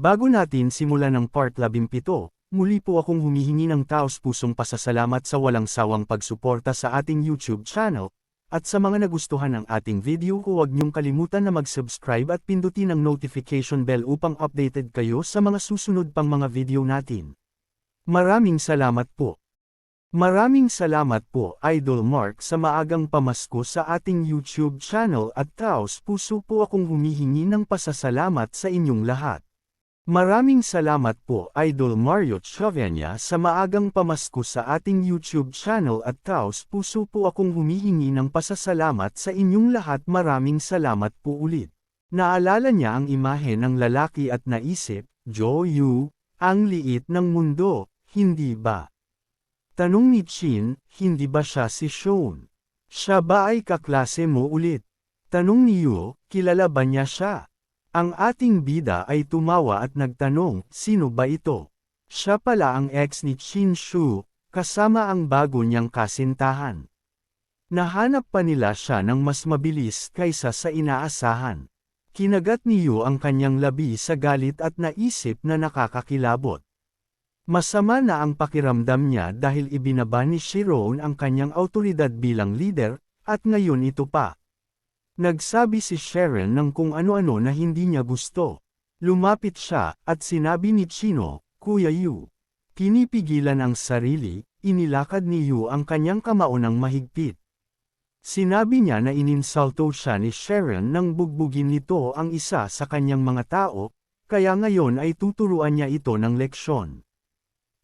Bago natin simulan ang part 17, muli po akong humihingi ng taos-pusong pasasalamat sa walang sawang pagsuporta sa ating YouTube channel, at sa mga nagustuhan ng ating video huwag niyong kalimutan na mag-subscribe at pindutin ang notification bell upang updated kayo sa mga susunod pang mga video natin. Maraming salamat po. Maraming salamat po Idol Mark sa maagang pamasko sa ating YouTube channel at taos-puso po akong humihingi ng pasasalamat sa inyong lahat. Maraming salamat po Idol Mario Chavenya sa maagang pamasko sa ating YouTube channel at taos-puso po akong humihingi ng pasasalamat sa inyong lahat. Maraming salamat po ulit. Naalala niya ang imahe ng lalaki at naisip, Joyu, ang liit ng mundo, hindi ba? Tanong ni Chin, hindi ba siya si Sean? Siya ba ay kaklase mo ulit? Tanong ni Yu, kilala ba niya siya? Ang ating bida ay tumawa at nagtanong, sino ba ito? Siya pala ang ex ni Chin Shu, kasama ang bago niyang kasintahan. Nahanap pa nila siya ng mas mabilis kaysa sa inaasahan. Kinagat ni Yu ang kanyang labi sa galit at naisip na nakakakilabot. Masama na ang pakiramdam niya dahil ibinaba ni Chiron ang kanyang autoridad bilang leader, at ngayon ito pa. Nagsabi si Sharon ng kung ano-ano na hindi niya gusto. Lumapit siya, at sinabi ni Chino, Kuya Yu. Kinipigilan ang sarili, inilakad ni Yu ang kanyang kamao ng mahigpit. Sinabi niya na ininsulto siya ni Sharon nang bugbugin nito ang isa sa kanyang mga tao, kaya ngayon ay tuturuan niya ito ng leksyon.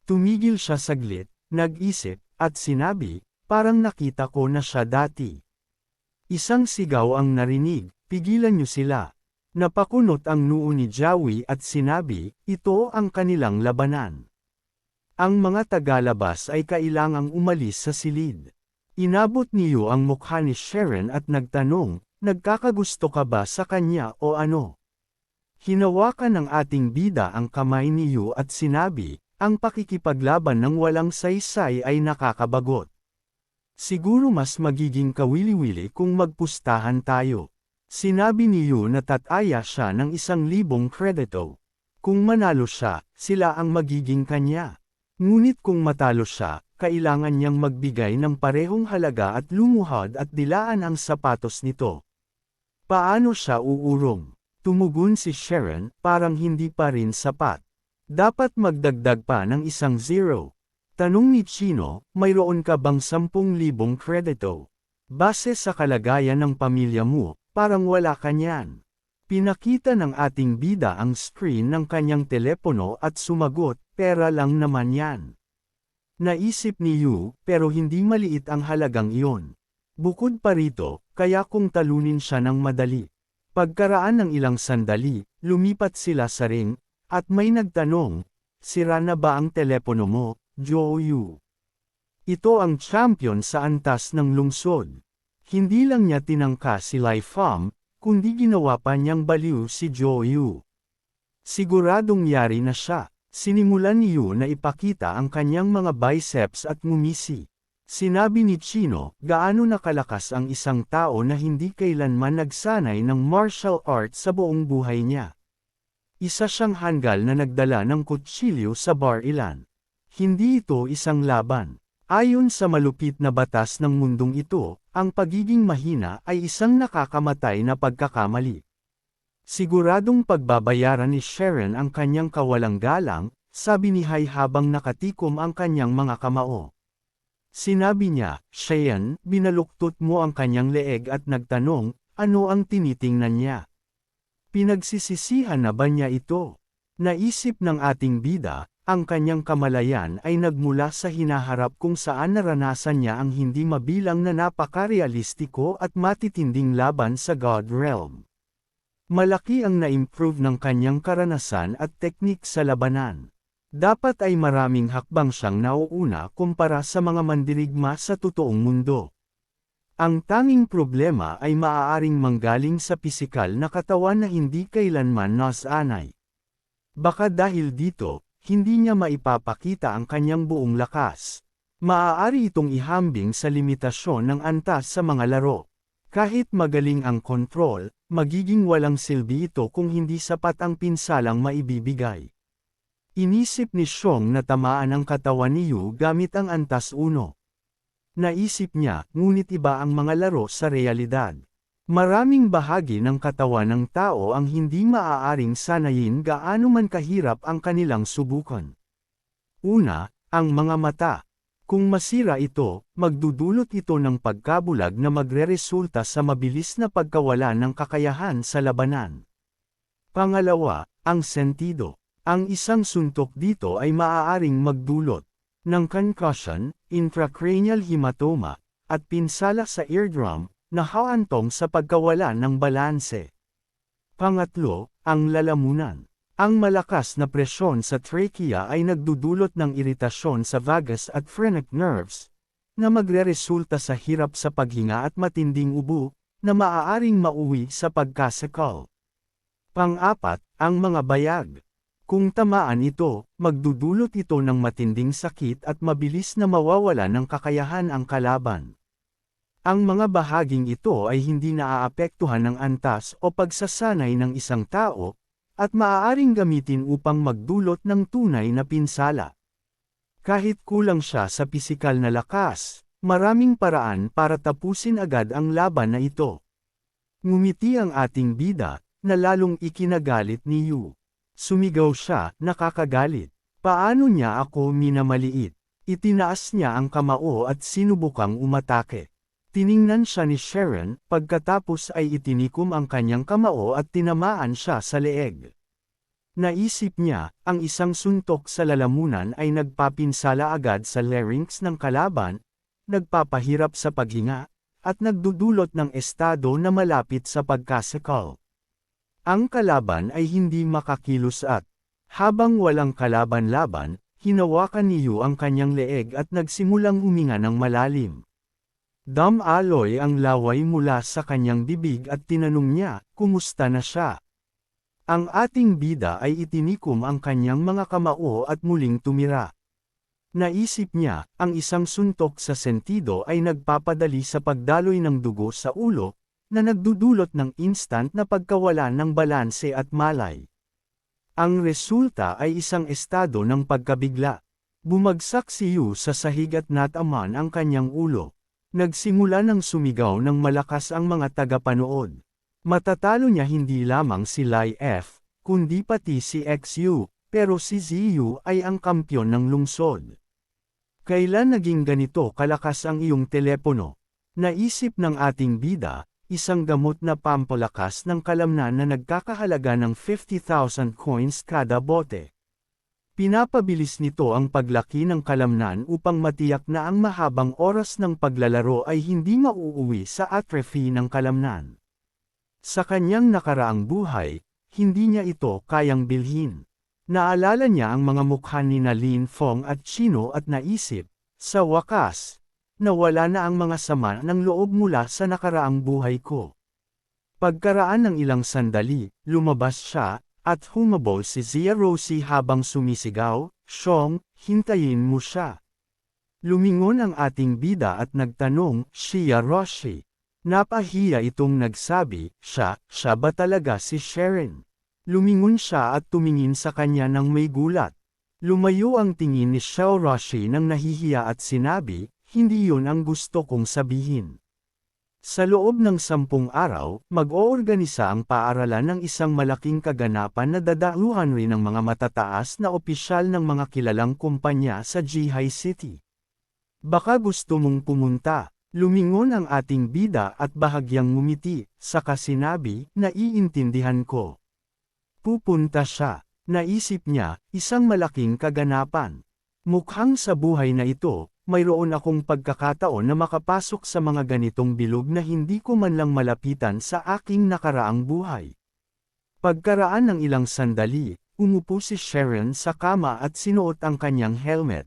Tumigil siya saglit, nag-isip, at sinabi, parang nakita ko na siya dati. Isang sigaw ang narinig, pigilan niyo sila. Napakunot ang noo ni Joey at sinabi, ito ang kanilang labanan. Ang mga tagalabas ay kailangang umalis sa silid. Inabot niyo ang mukha ni Sharon at nagtanong, nagkakagusto ka ba sa kanya o ano? Hinawakan ng ating bida ang kamay niyo at sinabi, ang pakikipaglaban ng walang saysay ay nakakabagot. Siguro mas magiging kawili-wili kung magpustahan tayo. Sinabi ni Yu na tataya siya ng 1,000 kredito. Kung manalo siya, sila ang magiging kanya. Ngunit kung matalo siya, kailangan niyang magbigay ng parehong halaga at lumuhod at dilaan ang sapatos nito. Paano siya uurong? Tumugon si Sharon, parang hindi pa rin sapat. Dapat magdagdag pa ng 1 zero. Tanong ni Chino, mayroon ka bang 10,000 kredito? Base sa kalagayan ng pamilya mo, parang wala ka niyan. Pinakita ng ating bida ang screen ng kanyang telepono at sumagot, pera lang naman yan. Naisip ni Yu, pero hindi maliit ang halagang iyon. Bukod pa rito, kaya kung talunin siya ng madali. Pagkaraan ng ilang sandali, lumipat sila sa ring, at may nagtanong, sira na ba ang telepono mo, Joyu? Ito ang champion sa antas ng lungsod. Hindi lang niya tinangka si Lai Fam, kundi ginawa pa niyang baliw si Joyu. Siguradong yari na siya. Sinimulan ni Yu na ipakita ang kanyang mga biceps at ngumisi. Sinabi ni Chino, gaano nakalakas ang isang tao na hindi kailanman nagsanay ng martial arts sa buong buhay niya. Isa siyang hanggal na nagdala ng kutsilyo sa bar ilan. Hindi ito isang laban. Ayon sa malupit na batas ng mundong ito, ang pagiging mahina ay isang nakakamatay na pagkakamali. Siguradong pagbabayaran ni Sharon ang kanyang kawalang galang, sabi ni Hai habang nakatikom ang kanyang mga kamao. Sinabi niya, Sharon, binaluktot mo ang kanyang leeg at nagtanong, ano ang tinitingnan niya? Pinagsisisihan na ba niya ito? Naisip ng ating bida, ang kanyang kamalayan ay nagmula sa hinaharap kung saan naranasan niya ang hindi mabilang na napakarealistiko at matitinding laban sa God Realm. Malaki ang na-improve ng kanyang karanasan at teknik sa labanan. Dapat ay maraming hakbang siyang nauuna kumpara sa mga mandirigma sa totoong mundo. Ang tanging problema ay maaaring manggaling sa pisikal na katawan na hindi kailanman nasanay. Baka dahil dito, hindi niya maipapakita ang kanyang buong lakas. Maaari itong ihambing sa limitasyon ng antas sa mga laro. Kahit magaling ang kontrol, magiging walang silbi ito kung hindi sapat ang pinsalang maibibigay. Inisip ni Xiong na tamaan ang katawan ni Yu gamit ang antas 1. Naisip niya, ngunit iba ang mga laro sa realidad. Maraming bahagi ng katawan ng tao ang hindi maaaring sanayin gaano man kahirap ang kanilang subukan. Una, ang mga mata. Kung masira ito, magdudulot ito ng pagkabulag na magreresulta sa mabilis na pagkawala ng kakayahan sa labanan. Pangalawa, ang sentido. Ang isang suntok dito ay maaaring magdulot ng concussion, intracranial hematoma, at pinsala sa eardrum, na hahantong sa pagkawala ng balanse. Pangatlo, ang lalamunan. Ang malakas na presyon sa trachea ay nagdudulot ng iritasyon sa vagus at phrenic nerves, na magreresulta sa hirap sa paghinga at matinding ubo, na maaaring mauwi sa pagkasakal. Pang-apat, ang mga bayag. Kung tamaan ito, magdudulot ito ng matinding sakit at mabilis na mawawala ng kakayahan ang kalaban. Ang mga bahaging ito ay hindi naaapektuhan ng antas o pagsasanay ng isang tao, at maaaring gamitin upang magdulot ng tunay na pinsala. Kahit kulang siya sa pisikal na lakas, maraming paraan para tapusin agad ang laban na ito. Ngumiti ang ating bida, na lalong ikinagalit ni Yu. Sumigaw siya, nakakagalit. Paano niya ako minamaliit? Itinaas niya ang kamao at sinubukang umatake. Tiningnan siya ni Sharon, pagkatapos ay itinikom ang kanyang kamao at tinamaan siya sa leeg. Naisip niya, ang isang suntok sa lalamunan ay nagpapinsala agad sa larynx ng kalaban, nagpapahirap sa paghinga, at nagdudulot ng estado na malapit sa pagkasakal. Ang kalaban ay hindi makakilos at, habang walang kalaban-laban, hinawakan ni Yu ang kanyang leeg at nagsimulang huminga ng malalim. Dumaloy ang laway mula sa kanyang bibig at tinanong niya, kumusta na siya? Ang ating bida ay itinikom ang kanyang mga kamao at muling tumira. Naisip niya, ang isang suntok sa sentido ay nagpapadali sa pagdaloy ng dugo sa ulo, na nagdudulot ng instant na pagkawala ng balanse at malay. Ang resulta ay isang estado ng pagkabigla. Bumagsak si Yu sa sahig at nataman ang kanyang ulo. Nagsimula ng sumigaw ng malakas ang mga tagapanood. Matatalo niya hindi lamang si Lai F, kundi pati si XU, pero si ZU ay ang kampyon ng lungsod. Kailan naging ganito kalakas ang iyong telepono? Naisip ng ating bida, isang gamot na pampalakas ng kalamnan na nagkakahalaga ng 50,000 coins kada bote. Pinapabilis nito ang paglaki ng kalamnan upang matiyak na ang mahabang oras ng paglalaro ay hindi mauuwi sa atrophy ng kalamnan. Sa kanyang nakaraang buhay, hindi niya ito kayang bilhin. Naalala niya ang mga mukha ni Lin Fong at Chino at naisip, sa wakas, nawala na ang mga sama ng loob mula sa nakaraang buhay ko. Pagkaraan ng ilang sandali, lumabas siya, at humabol si Zia Rosie habang sumisigaw, Xiong, hintayin mo siya. Lumingon ang ating bida at nagtanong, Xia Roshi. Napahiya itong nagsabi, siya ba talaga si Sharon? Lumingon siya at tumingin sa kanya ng may gulat. Lumayo ang tingin ni Xiao Roshi nang nahihiya at sinabi, hindi yun ang gusto kong sabihin. Sa loob ng 10 araw, mag-oorganisa ang paaralan ng isang malaking kaganapan na dadaluhan rin ng mga matataas na opisyal ng mga kilalang kumpanya sa Zhihai City. Baka gusto mong pumunta. Lumingon ang ating bida at bahagyang ngumiti, saka sinabi, naiintindihan ko. Pupunta siya. Naisip niya, isang malaking kaganapan. Mukhang sa buhay na ito, mayroon akong pagkakataon na makapasok sa mga ganitong bilog na hindi ko man lang malapitan sa aking nakaraang buhay. Pagkaraan ng ilang sandali, umupo si Sharon sa kama at sinuot ang kanyang helmet.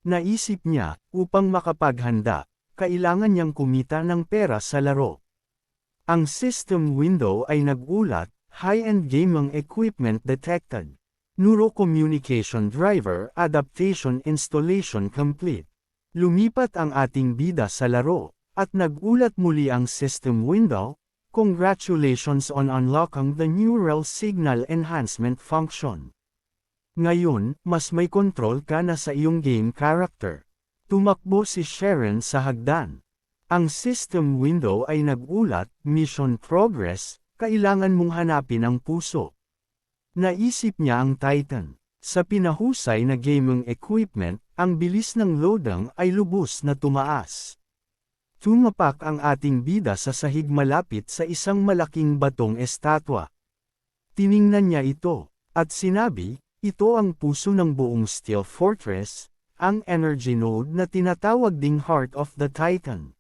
Naisip niya, upang makapaghanda, kailangan niyang kumita ng pera sa laro. Ang system window ay nagulat, high-end gaming equipment detected. Neurocommunication driver adaptation installation complete. Lumipat ang ating bida sa laro, at nagulat muli ang system window, Congratulations on unlocking the Neural Signal Enhancement function. Ngayon, mas may kontrol ka na sa iyong game character. Tumakbo si Sharon sa hagdan. Ang system window ay nagulat, Mission Progress, kailangan mong hanapin ang puso. Naisip niya ang Titan. Sa pinahusay na gaming equipment, ang bilis ng loading ay lubos na tumaas. Tumapak ang ating bida sa sahig malapit sa isang malaking batong estatwa. Tiningnan niya ito, at sinabi, ito ang puso ng buong Steel Fortress, ang energy node na tinatawag ding Heart of the Titan.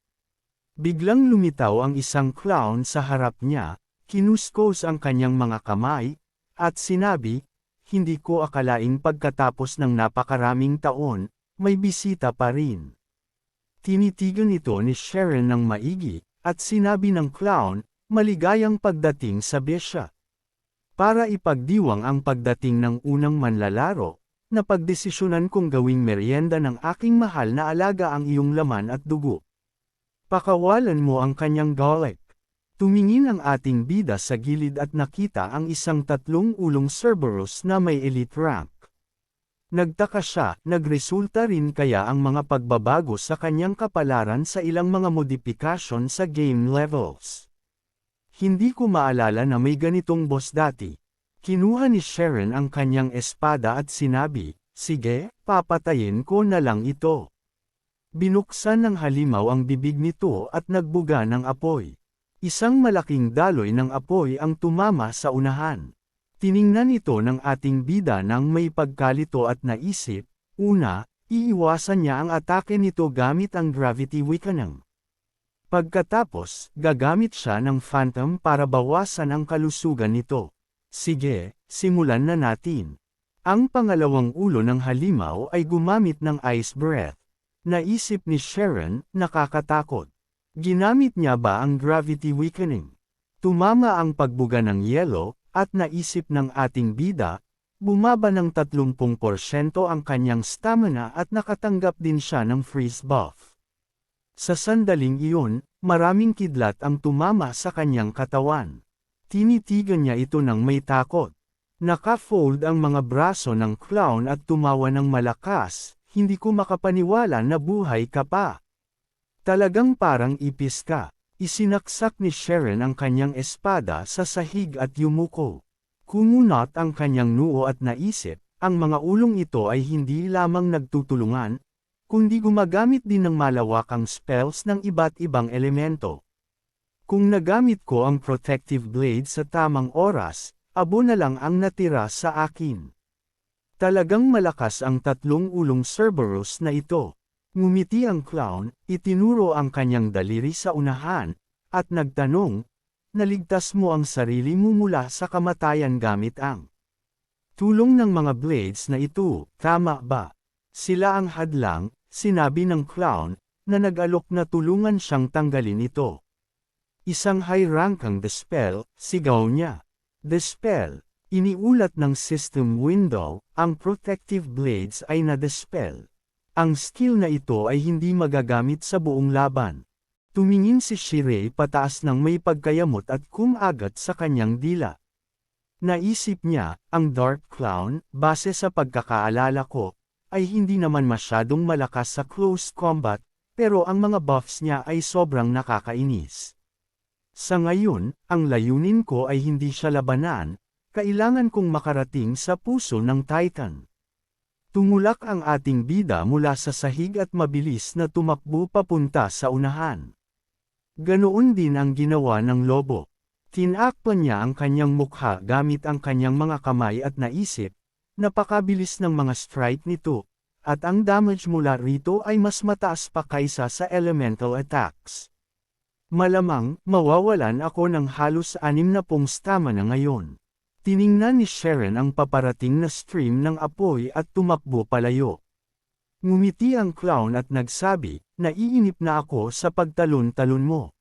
Biglang lumitaw ang isang clown sa harap niya, kinuskos ang kanyang mga kamay, at sinabi, hindi ko akalaing pagkatapos ng napakaraming taon, may bisita pa rin. Tinitigan ito ni Sharon ng maigi, at sinabi ng clown, maligayang pagdating sa besya. Para ipagdiwang ang pagdating ng unang manlalaro, napagdesisyonan kong gawing merienda ng aking mahal na alaga ang iyong laman at dugo. Pakawalan mo ang kanyang garlic. Tumingin ang ating bida sa gilid at nakita ang isang 3 ulong Cerberus na may elite rank. Nagtaka siya, nagresulta rin kaya ang mga pagbabago sa kanyang kapalaran sa ilang mga modifikasyon sa game levels. Hindi ko maalala na may ganitong boss dati. Kinuha ni Sharon ang kanyang espada at sinabi, sige, papatayin ko na lang ito. Binuksan ng halimaw ang bibig nito at nagbuga ng apoy. Isang malaking daloy ng apoy ang tumama sa unahan. Tiningnan ito ng ating bida nang may pagkalito at naisip, una, iiwasan niya ang atake nito gamit ang gravity weakening. Pagkatapos, gagamit siya ng phantom para bawasan ang kalusugan nito. Sige, simulan na natin. Ang pangalawang ulo ng halimaw ay gumamit ng ice breath. Naisip ni Sharon, nakakatakot. Ginamit niya ba ang gravity weakening? Tumama ang pagbuga ng yelo, at naisip ng ating bida, bumaba ng 30% ang kanyang stamina at nakatanggap din siya ng freeze buff. Sa sandaling iyon, maraming kidlat ang tumama sa kanyang katawan. Tinitigan niya ito ng may takot. Naka-fold ang mga braso ng clown at tumawa ng malakas, hindi ko makapaniwala na buhay ka pa. Talagang parang ipis ka. Isinaksak ni Sharon ang kanyang espada sa sahig at yumuko. Kumunat ang kanyang noo at naisip, ang mga ulong ito ay hindi lamang nagtutulungan, kundi gumagamit din ng malawakang spells ng iba't ibang elemento. Kung nagamit ko ang protective blade sa tamang oras, abo na lang ang natira sa akin. Talagang malakas ang 3 ulong Cerberus na ito. Ngumiti ang clown, itinuro ang kanyang daliri sa unahan, at nagtanong, naligtas mo ang sarili mo mula sa kamatayan gamit ang tulong ng mga blades na ito, tama ba? Sila ang hadlang, sinabi ng clown, na nag-alok na tulungan siyang tanggalin ito. Isang high-rank ang dispel, sigaw niya. Dispel, iniulat ng system window, ang protective blades ay na-dispel. Ang skill na ito ay hindi magagamit sa buong laban. Tumingin si Shirei pataas ng may pagkayamot at kumagat sa kanyang dila. Naisip niya, ang Dark Clown, base sa pagkakaalala ko, ay hindi naman masyadong malakas sa close combat, pero ang mga buffs niya ay sobrang nakakainis. Sa ngayon, ang layunin ko ay hindi siya labanan, kailangan kong makarating sa puso ng Titan. Tumulak ang ating bida mula sa sahig at mabilis na tumakbo papunta sa unahan. Ganoon din ang ginawa ng lobo. Tinakpan niya ang kanyang mukha gamit ang kanyang mga kamay at naisip, napakabilis ng mga strike nito, at ang damage mula rito ay mas mataas pa kaysa sa elemental attacks. Malamang, mawawalan ako ng halos 60 stamina ngayon. Tiningnan ni Sharon ang paparating na stream ng apoy at tumakbo palayo. Ngumiti ang clown at nagsabi, naiinip na ako sa pagtalon-talon mo.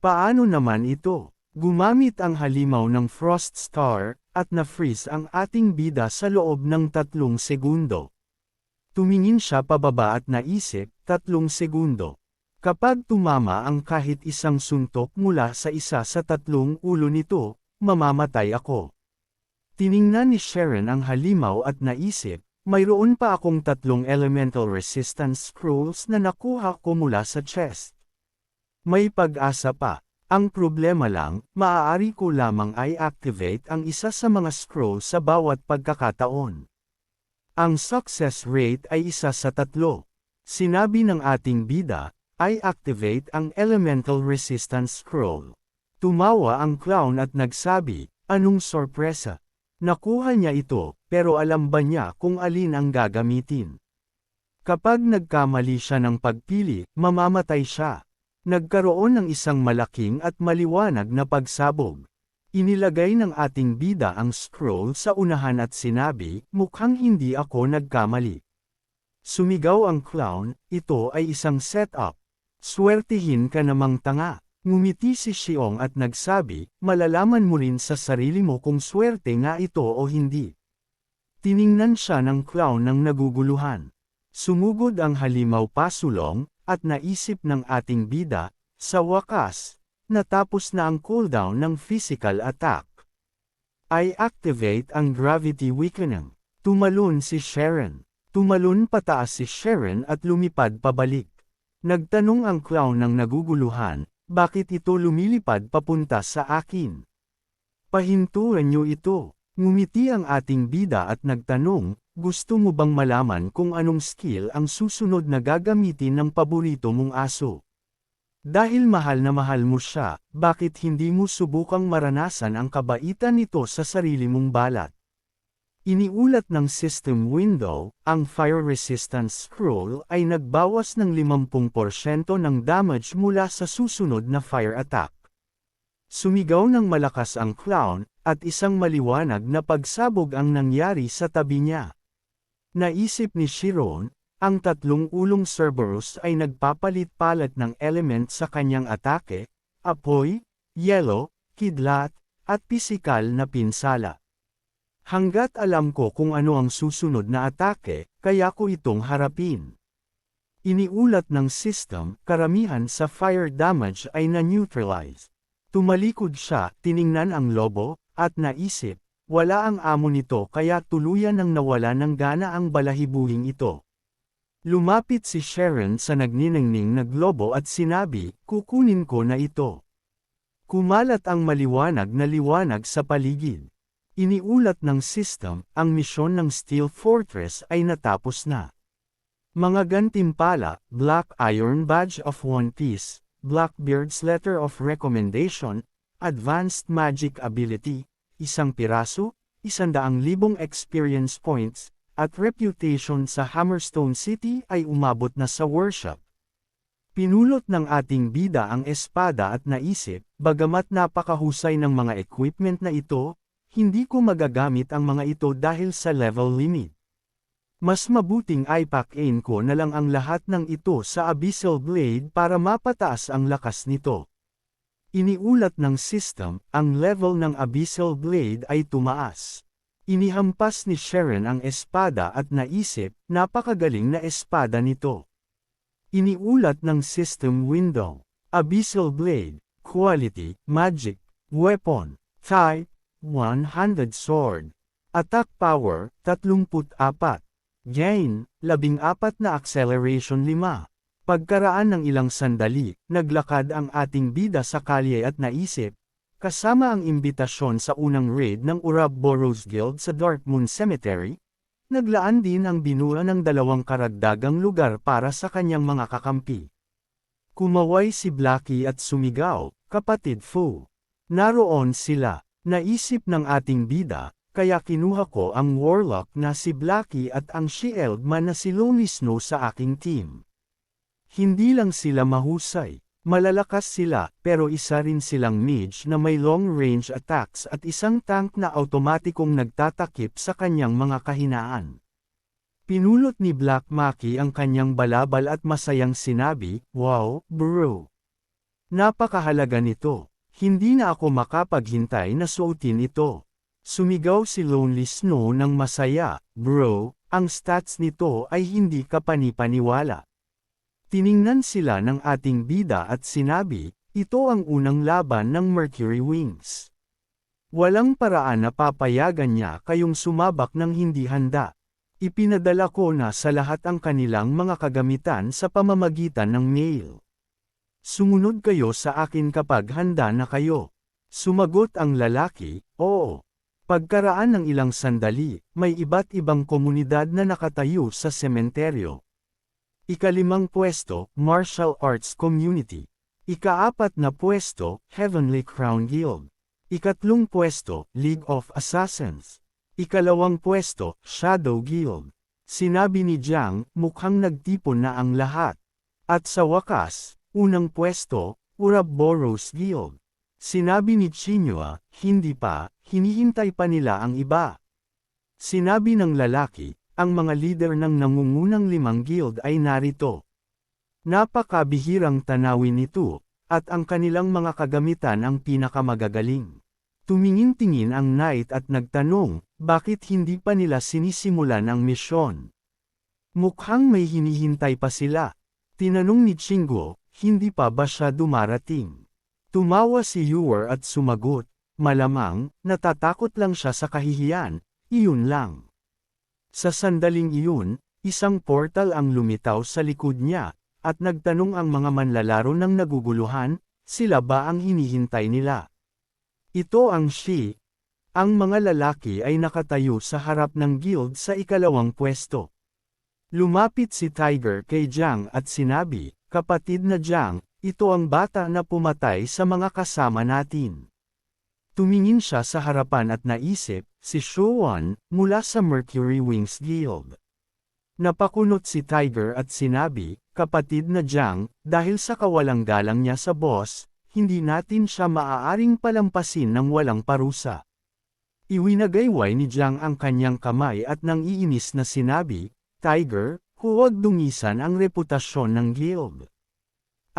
Paano naman ito? Gumamit ang halimaw ng Frost Star, at na-freeze ang ating bida sa loob ng 3 segundo. Tumingin siya pababa at naisip, 3 segundo. Kapag tumama ang kahit isang suntok mula sa isa sa tatlong ulo nito, mamamatay ako. Tiningnan ni Sharon ang halimaw at naisip, mayroon pa akong 3 elemental resistance scrolls na nakuha ko mula sa chest. May pag-asa pa. Ang problema lang, maaari ko lamang i-activate ang isa sa mga scroll sa bawat pagkakataon. Ang success rate ay 1 sa 3. Sinabi ng ating bida, i-activate ang elemental resistance scroll. Tumawa ang clown at nagsabi, anong sorpresa? Nakuha niya ito, pero alam ba niya kung alin ang gagamitin? Kapag nagkamali siya ng pagpili, mamamatay siya. Nagkaroon ng isang malaking at maliwanag na pagsabog. Inilagay ng ating bida ang scroll sa unahan at sinabi, mukhang hindi ako nagkamali. Sumigaw ang clown, ito ay isang setup. Swertihin ka namang tanga. Ngumiti si Xiong at nagsabi, malalaman mo rin sa sarili mo kung swerte nga ito o hindi. Tiningnan siya ng clown ng naguguluhan. Sumugod ang halimaw pasulong, at naisip ng ating bida, sa wakas, natapos na ang cooldown ng physical attack. I-activate ang gravity weakening. Tumalon si Sharon. Tumalon pataas si Sharon at lumipad pabalik. Nagtanong ang clown ng naguguluhan, bakit ito lumilipad papunta sa akin? Pahintuan niyo ito. Ngumiti ang ating bida at nagtanong, gusto mo bang malaman kung anong skill ang susunod na gagamitin ng paborito mong aso? Dahil mahal na mahal mo siya, bakit hindi mo subukang maranasan ang kabaitan nito sa sarili mong balat? Iniulat ng system window, ang fire resistance scroll ay nagbawas ng 50% ng damage mula sa susunod na fire attack. Sumigaw ng malakas ang clown, at isang maliwanag na pagsabog ang nangyari sa tabi niya. Naisip ni Chiron, ang 3 ulong Cerberus ay nagpapalit-palit ng element sa kanyang atake, apoy, yelo, kidlat, at pisikal na pinsala. Hanggat alam ko kung ano ang susunod na atake, kaya ko itong harapin. Iniulat ng system, karamihan sa fire damage ay na-neutralize. Tumalikod siya, tiningnan ang lobo, at naisip, wala ang amo nito kaya tuluyan nang nawala ng gana ang balahibuhing ito. Lumapit si Sharon sa nagniningning na globo at sinabi, kukunin ko na ito. Kumalat ang maliwanag na liwanag sa paligid. Iniulat ng system, ang misyon ng Steel Fortress ay natapos na. Mga gantimpala, Black Iron Badge of One Piece, Blackbeard's Letter of Recommendation, Advanced Magic Ability, 1 piraso, 100,000 experience points, at reputation sa Hammerstone City ay umabot na sa worship. Pinulot ng ating bida ang espada at naisip, bagamat napakahusay ng mga equipment na ito, hindi ko magagamit ang mga ito dahil sa level limit. Mas mabuting ipack-in ko na lang ang lahat ng ito sa Abyssal Blade para mapataas ang lakas nito. Iniulat ng system, ang level ng Abyssal Blade ay tumaas. Inihampas ni Sharon ang espada at naisip, napakagaling na espada nito. Iniulat ng system window, Abyssal Blade, Quality, Magic, Weapon, Type, 100 Sword. Attack Power, 34. Gain, 14 na Acceleration 5. Pagkaraan ng ilang sandali, naglakad ang ating bida sa kalye at naisip, kasama ang imbitasyon sa unang raid ng Ouroboros Guild sa Darkmoon Cemetery, naglaan din ang binura ng 2 karagdagang lugar para sa kanyang mga kakampi. Kumaway si Blackie at sumigaw, kapatid Fu. Naroon sila, naisip ng ating bida, kaya kinuha ko ang Warlock na si Blackie at ang Shieldman na si Lonely Snow sa aking team. Hindi lang sila mahusay, malalakas sila, pero isa rin silang mage na may long-range attacks at isang tank na automatikong nagtatakip sa kanyang mga kahinaan. Pinulot ni Black Maki ang kanyang balabal at masayang sinabi, wow, bro. Napakahalaga nito. Hindi na ako makapaghintay na suotin ito. Sumigaw si Lonely Snow ng masaya, bro, ang stats nito ay hindi ka panipaniwala. Tiningnan sila ng ating bida at sinabi, ito ang unang laban ng Mercury Wings. Walang paraan na papayagan niya kayong sumabak ng hindi handa. Ipinadala ko na sa lahat ang kanilang mga kagamitan sa pamamagitan ng mail. Sumunod kayo sa akin kapag handa na kayo. Sumagot ang lalaki, oo. Pagkaraan ng ilang sandali, may iba't ibang komunidad na nakatayo sa sementeryo. Ika-5 pwesto, Martial Arts Community. Ika-4 na pwesto, Heavenly Crown Guild. Ika-3 pwesto, League of Assassins. Ika-2 pwesto, Shadow Guild. Sinabi ni Jiang, mukhang nagtipon na ang lahat. At sa wakas, unang pwesto, Ouroboros Guild. Sinabi ni Chinua, hindi pa, hinihintay pa nila ang iba. Sinabi ng lalaki, ang mga leader ng nangungunang 5 guild ay narito. Napakabihirang tanawin nito, at ang kanilang mga kagamitan ang pinakamagagaling. Tumingin-tingin ang knight at nagtanong, bakit hindi pa nila sinisimulan ang misyon? Mukhang may hinihintay pa sila. Tinanong ni Chinguo, hindi pa ba siya dumarating? Tumawa si Yuer at sumagot, malamang, natatakot lang siya sa kahihiyan, iyon lang. Sa sandaling iyon, isang portal ang lumitaw sa likod niya, at nagtanong ang mga manlalaro ng naguguluhan, sila ba ang hinihintay nila? Ito ang Shi. Ang mga lalaki ay nakatayo sa harap ng guild sa ika-2 pwesto. Lumapit si Tiger kay Jiang at sinabi, kapatid na Jiang, ito ang bata na pumatay sa mga kasama natin. Tumingin siya sa harapan at naisip, si Shuan, mula sa Mercury Wings Guild. Napakunot si Tiger at sinabi, kapatid na Jiang, dahil sa kawalang galang niya sa boss, hindi natin siya maaaring palampasin ng walang parusa. Iwinagayway ni Jiang ang kanyang kamay at nang iinis na sinabi, Tiger, huwag dungisan ang reputasyon ng guild.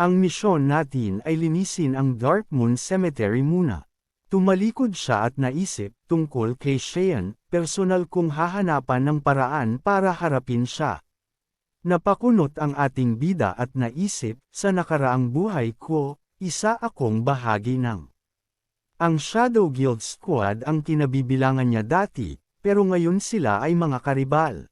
Ang misyon natin ay linisin ang Dark Moon Cemetery muna. Tumalikod siya at naisip, tungkol kay Cheyenne, personal kong hahanapan ng paraan para harapin siya. Napakunot ang ating bida at naisip, sa nakaraang buhay ko, isa akong bahagi ng. Ang Shadow Guild Squad ang kinabibilangan niya dati, pero ngayon sila ay mga karibal.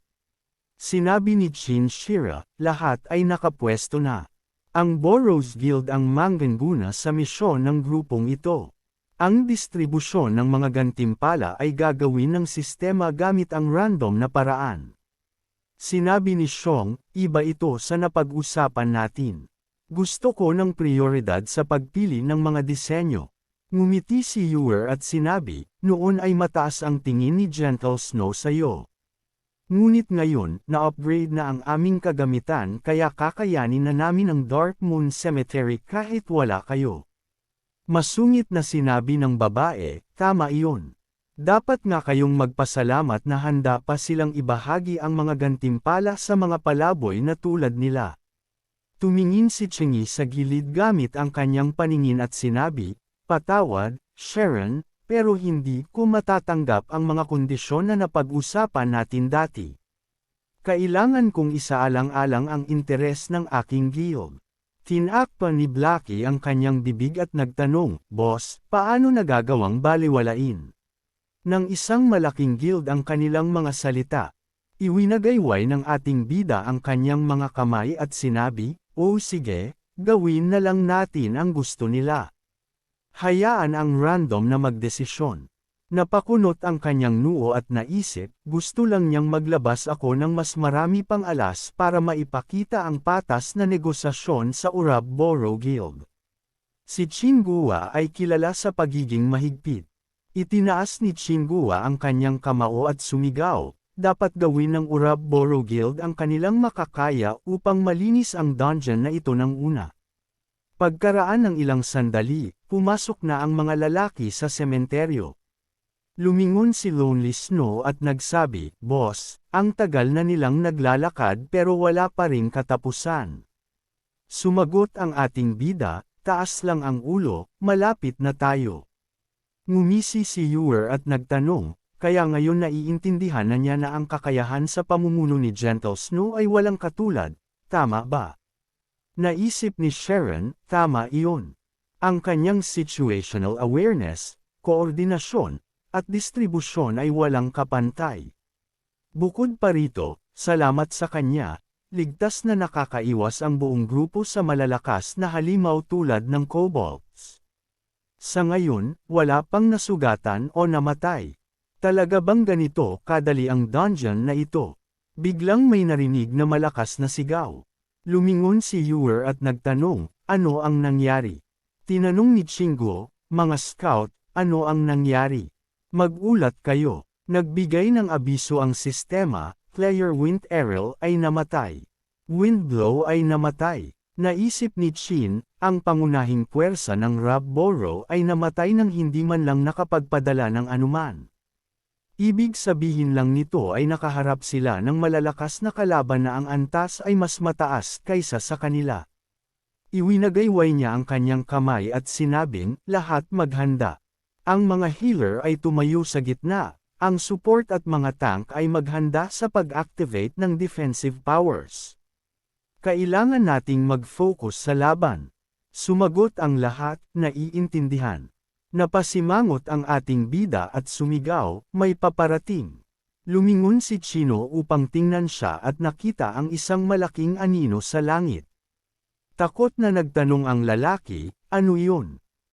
Sinabi ni Chin Shira, lahat ay nakapwesto na. Ang Boros Guild ang mangguna sa misyon ng grupong ito. Ang distribusyon ng mga gantimpala ay gagawin ng sistema gamit ang random na paraan. Sinabi ni Xiong, iba ito sa napag-usapan natin. Gusto ko ng prioridad sa pagpili ng mga disenyo. Ngumiti si Yuer at sinabi, noon ay mataas ang tingin ni Gentle Snow sa'yo. Ngunit ngayon, na-upgrade na ang aming kagamitan kaya kakayanin na namin ang Dark Moon Cemetery kahit wala kayo. Masungit na sinabi ng babae, tama iyon. Dapat nga kayong magpasalamat na handa pa silang ibahagi ang mga gantimpala sa mga palaboy na tulad nila. Tumingin si Chingy sa gilid gamit ang kanyang paningin at sinabi, patawad, Sharon, pero hindi ko matatanggap ang mga kondisyon na napag-usapan natin dati. Kailangan kong isaalang-alang ang interes ng aking guild. Tinakpan ni Blackie ang kanyang bibig at nagtanong, Boss, paano nagagawang baliwalain? Nang isang malaking guild ang kanilang mga salita. Iwinagayway ng ating bida ang kanyang mga kamay at sinabi, O sige, gawin na lang natin ang gusto nila. Hayaan ang random na magdesisyon. Napakunot ang kanyang noo at naisip, gusto lang niyang maglabas ako ng mas marami pang alas para maipakita ang patas na negosasyon sa Ouroboros Guild. Si Chinguwa ay kilala sa pagiging mahigpit. Itinaas ni Chinguwa ang kanyang kamao at sumigaw, dapat gawin ng Ouroboros Guild ang kanilang makakaya upang malinis ang dungeon na ito ng una. Pagkaraan ng ilang sandali, pumasok na ang mga lalaki sa sementeryo. Lumingon si Lonely Snow at nagsabi, Boss, ang tagal na nilang naglalakad pero wala pa ring katapusan. Sumagot ang ating bida, taas lang ang ulo, malapit na tayo. Ngumisi si Yuer at nagtanong, kaya ngayon naiintindihan na niya na ang kakayahan sa pamumuno ni Gentle Snow ay walang katulad, tama ba? Naisip ni Sharon, tama iyon. Ang kanyang situational awareness, koordinasyon, at distribusyon ay walang kapantay. Bukod pa rito, salamat sa kanya, ligtas na nakakaiwas ang buong grupo sa malalakas na halimaw tulad ng kobolds. Sa ngayon, wala pang nasugatan o namatay. Talaga bang ganito kadali ang dungeon na ito? Biglang may narinig na malakas na sigaw. Lumingon si Ewer at nagtanong, ano ang nangyari? Tinanong ni Chingo, mga scout, ano ang nangyari? Mag-ulat kayo. Nagbigay ng abiso ang sistema, Player Wind Arrow ay namatay. Windblow ay namatay. Naisip ni Chin, ang pangunahing puwersa ng Rabboro ay namatay nang hindi man lang nakapagpadala ng anuman. Ibig sabihin lang nito ay nakaharap sila ng malalakas na kalaban na ang antas ay mas mataas kaysa sa kanila. Iwinagayway niya ang kanyang kamay at sinabing, lahat maghanda. Ang mga healer ay tumayo sa gitna, ang support at mga tank ay maghanda sa pag-activate ng defensive powers. Kailangan nating mag-focus sa laban. Sumagot ang lahat, naiintindihan. Napasimangot ang ating bida at sumigaw, may paparating. Lumingon si Chino upang tingnan siya at nakita ang isang malaking anino sa langit. Takot na nagtanong ang lalaki, ano iyon?